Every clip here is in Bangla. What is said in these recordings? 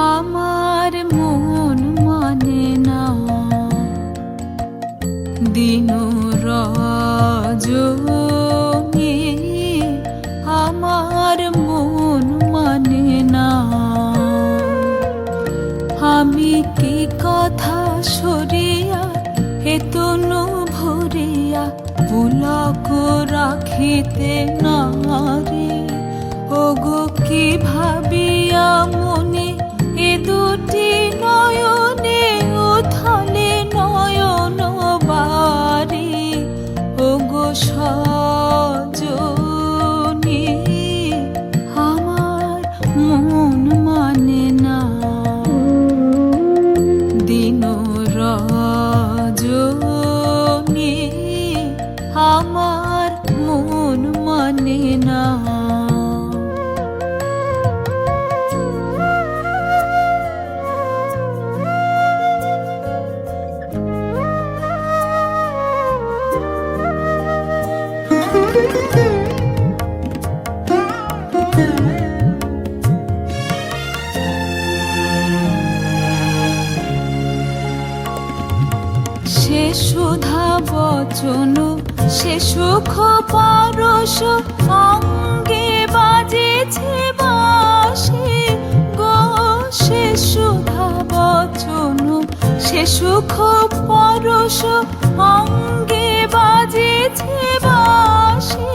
আমার মন মানে না দিন রজনী, আমার মন মানে না। আমি কি কথা সরিয়া হেতনু ভরিয়া পুলক রাখিতে নারে, ওগো কি ভাবিয়া মনে এ দুটি নয়নে উথলে নয়ন বারে, ওগো সজনী আমার মন মানে না দিন রজনী, আমার মন মানে না। সে সুধা বচন সে সুখ পরশ অঙ্গে বাজেছে বাঁশি গো, সে সুধা বচন সে সুখ পরশ অঙ্গে বাজেছে বাঁশি,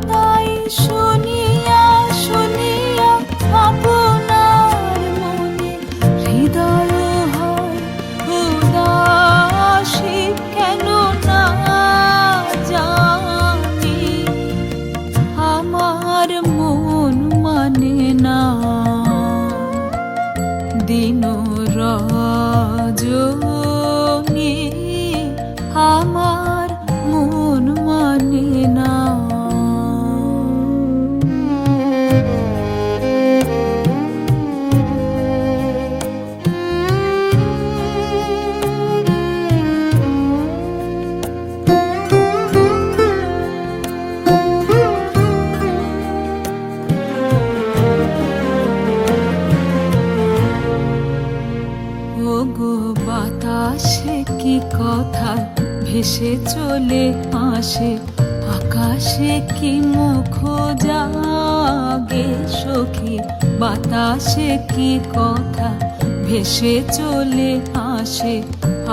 তাই শুনিয়া শুনিয়া আপনার মনে হৃদয় হয় উদাসী, কেন না জানি আমার মন মানে না দিন রজনী, আমার মন মানে না। ওগো বাতাসে কি কথা ভেসে চলে আসে, আকাশে কি মুখ জাগে সখী, বাতাসে কি কথা ভেসে চলে আসে,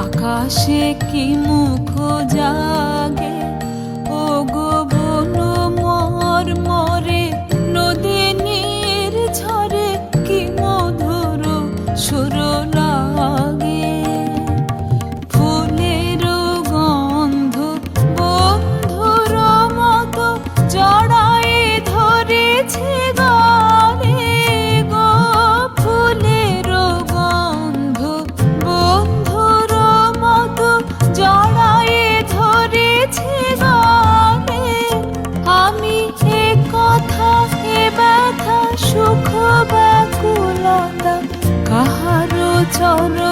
আকাশে কি মুখ জাগে, ওগো বন মর মরে নদী নীর ঝরে কি মধুর সুর লাগে, ফুলের গন্ধ বন্ধুর মতো জড়ায়ে ধরেছে গানে গো, ফুলের গন্ধ বন্ধুর মতো জড়ায়ে ধরেছে গানে, আমি এ কথা এ ব্যথা সুখ ব্যাকুলতা কাহারো চরণ